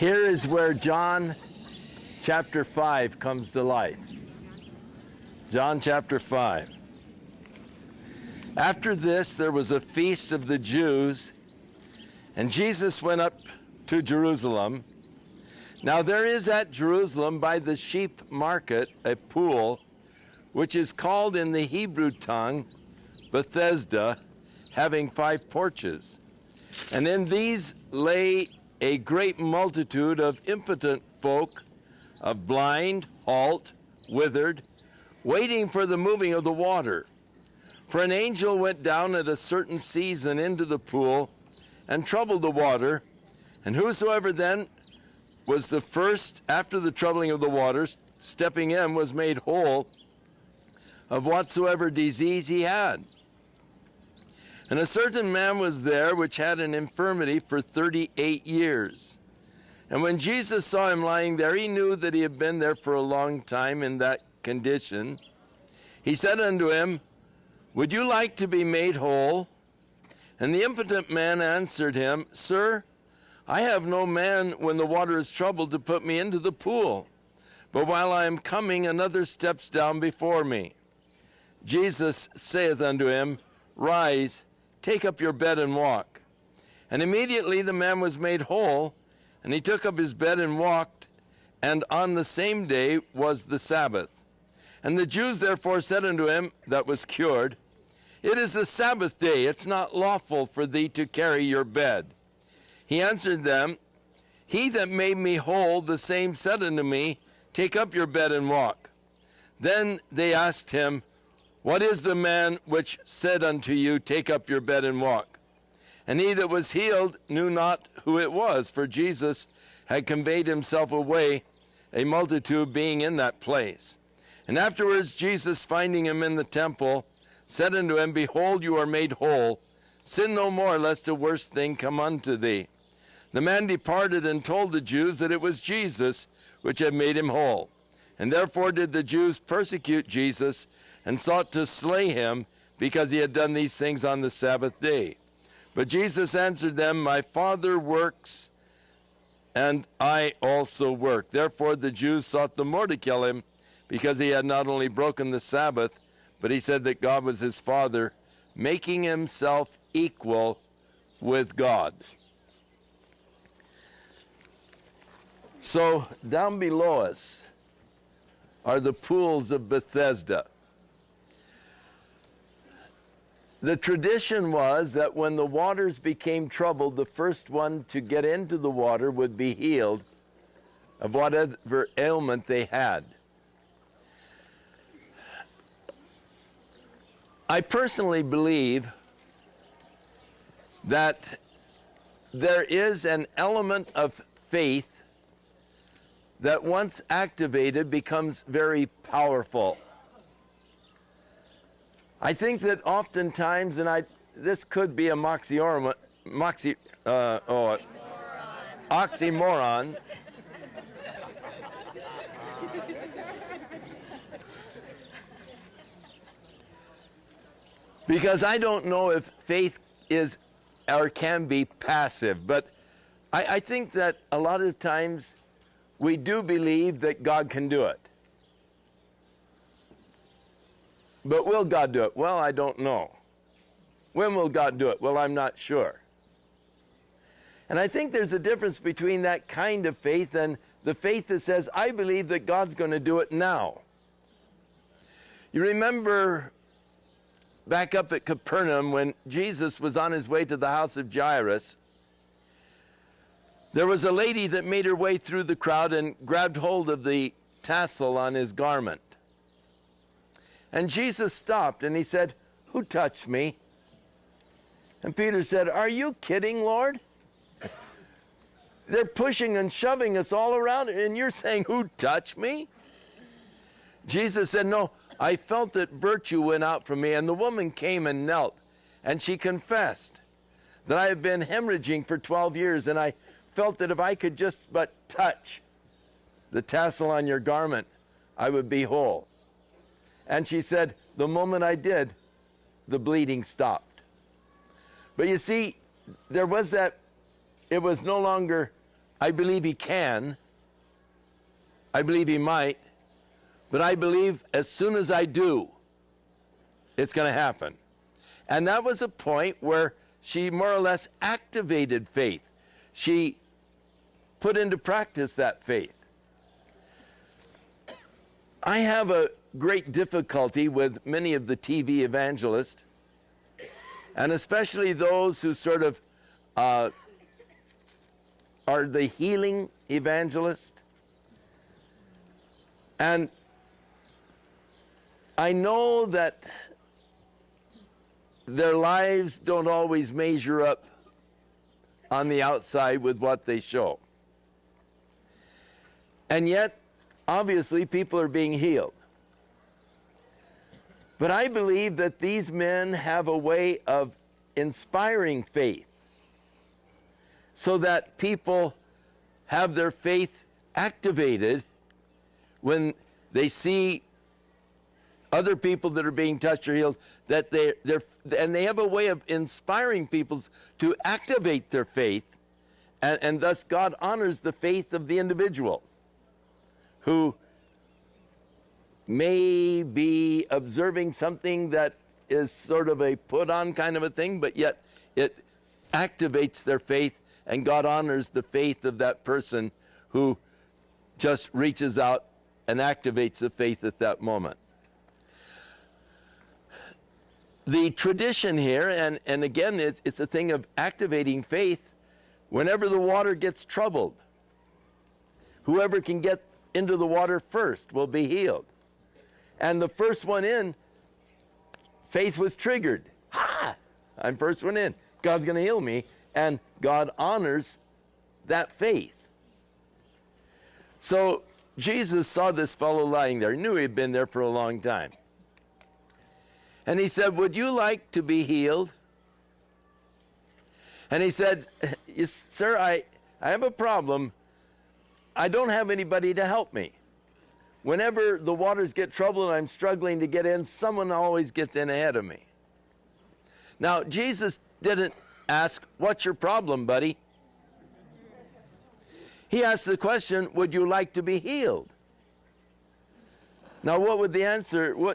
Here is where John chapter 5 comes to life. John chapter 5. After this, there was a feast of the Jews, and Jesus went up to Jerusalem. Now there is at Jerusalem by the sheep market a pool, which is called in the Hebrew tongue Bethesda, having 5 porches. And in these lay a great multitude of impotent folk, of blind, halt, withered, waiting for the moving of the water. For an angel went down at a certain season into the pool and troubled the water, and whosoever then was the first after the troubling of the waters, stepping in, was made whole of whatsoever disease he had. And a certain man was there which had an infirmity for 38 years. And when Jesus saw him lying there, he knew that he had been there for a long time in that condition. He said unto him, Would you like to be made whole? And the impotent man answered him, Sir, I have no man when the water is troubled to put me into the pool. But while I am coming, another steps down before me. Jesus saith unto him, Rise, take up your bed and walk. And immediately the man was made whole, and he took up his bed and walked, and on the same day was the Sabbath. And the Jews therefore said unto him that was cured, It is the Sabbath day, it's not lawful for thee to carry your bed. He answered them, He that made me whole, the same said unto me, Take up your bed and walk. Then they asked him, What is the man which said unto you, Take up your bed and walk? And he that was healed knew not who it was, for Jesus had conveyed himself away, a multitude being in that place. And afterwards Jesus, finding him in the temple, said unto him, Behold, you are made whole. Sin no more, lest a worse thing come unto thee. The man departed and told the Jews that it was Jesus which had made him whole. And therefore did the Jews persecute Jesus, and sought to slay him, because he had done these things on the Sabbath day. But Jesus answered them, My Father works, and I also work. Therefore the Jews sought the more to kill him, because he had not only broken the Sabbath, but he said that God was his Father, making himself equal with God. So down below us are the pools of Bethesda. The tradition was that when the waters became troubled, the first one to get into the water would be healed of whatever ailment they had. I personally believe that there is an element of faith that once activated becomes very powerful. I think that oftentimes, and this could be a oxymoron. Because I don't know if faith is or can be passive, but I think that a lot of times we do believe that God can do it. But will God do it? Well, I don't know. When will God do it? Well, I'm not sure. And I think there's a difference between that kind of faith and the faith that says, I believe that God's going to do it now. You remember back up at Capernaum when Jesus was on his way to the house of Jairus, there was a lady that made her way through the crowd and grabbed hold of the tassel on his garment. And Jesus stopped and he said, Who touched me? And Peter said, Are you kidding, Lord? They're pushing and shoving us all around, and you're saying, Who touched me? Jesus said, No, I felt that virtue went out from me. And the woman came and knelt, and she confessed that I have been hemorrhaging for 12 years, and I felt that if I could just but touch the tassel on your garment, I would be whole. And she said, the moment I did, the bleeding stopped. But you see, there was that, it was no longer I believe he can. I believe he might. But I believe as soon as I do, it's going to happen. And that was a point where she more or less activated faith. She put into practice that faith. I have a great difficulty with many of the TV evangelists, and especially those who sort of are the healing evangelist. And I know that their lives don't always measure up on the outside with what they show. And yet, obviously, people are being healed. But I believe that these men have a way of inspiring faith so that people have their faith activated when they see other people that are being touched or healed, that and they have a way of inspiring people to activate their faith, and thus God honors the faith of the individual who may be observing something that is sort of a put-on kind of a thing, but yet it activates their faith, and God honors the faith of that person who just reaches out and activates the faith at that moment. The tradition here, and again, it's a thing of activating faith. Whenever the water gets troubled, whoever can get into the water first will be healed. And the first one in, faith was triggered. Ha! I'm first one in. God's going to heal me. And God honors that faith. So Jesus saw this fellow lying there. He knew he'd been there for a long time. And he said, "Would you like to be healed?" And he said, "Sir, I have a problem. I don't have anybody to help me. Whenever the waters get troubled and I'm struggling to get in, someone always gets in ahead of me." Now, Jesus didn't ask, "What's your problem, buddy?" He asked the question, "Would you like to be healed?" Now, what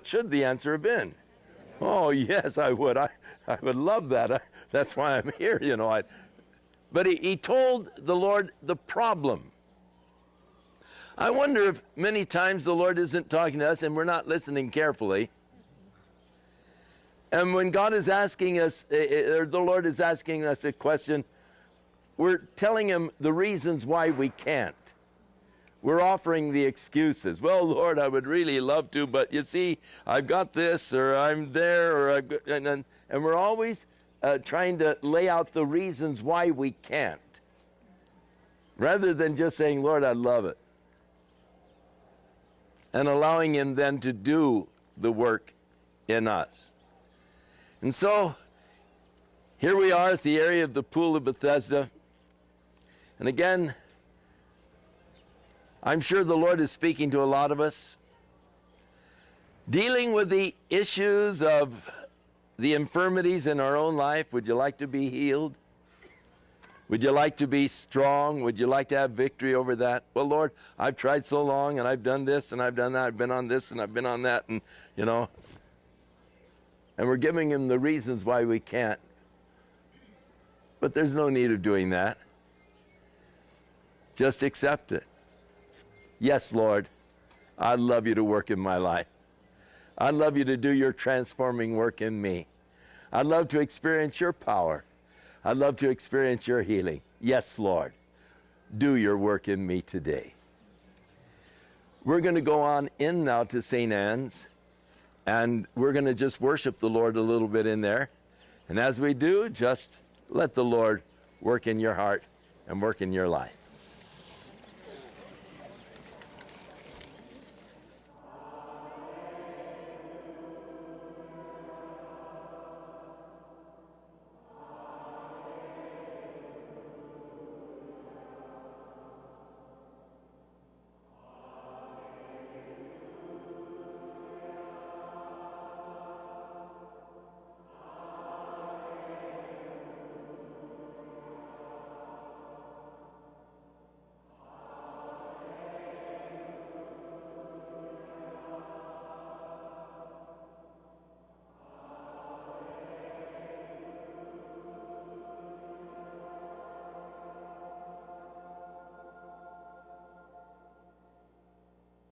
should the answer have been? "Oh, yes, I would. I would love that. That's why I'm here, you know." But he told the Lord the problem. I wonder if many times the Lord isn't talking to us and we're not listening carefully. And when God is asking us, or the Lord is asking us a question, we're telling him the reasons why we can't. We're offering the excuses. "Well, Lord, I would really love to, but you see, I've got this, or I'm there, or and we're always trying to lay out the reasons why we can't, rather than just saying, "Lord, I love it," and allowing him then to do the work in us. And so, here we are at the area of the Pool of Bethesda. And again, I'm sure the Lord is speaking to a lot of us, dealing with the issues of the infirmities in our own life. Would you like to be healed? Would you like to be strong? Would you like to have victory over that? "Well, Lord, I've tried so long, and I've done this, and I've done that. I've been on this, and I've been on that," and, you know. And we're giving him the reasons why we can't. But there's no need of doing that. Just accept it. "Yes, Lord, I'd love you to work in my life. I'd love you to do your transforming work in me. I'd love to experience your power. I'd love to experience your healing. Yes, Lord, do your work in me today." We're going to go on in now to St. Anne's, and we're going to just worship the Lord a little bit in there. And as we do, just let the Lord work in your heart and work in your life.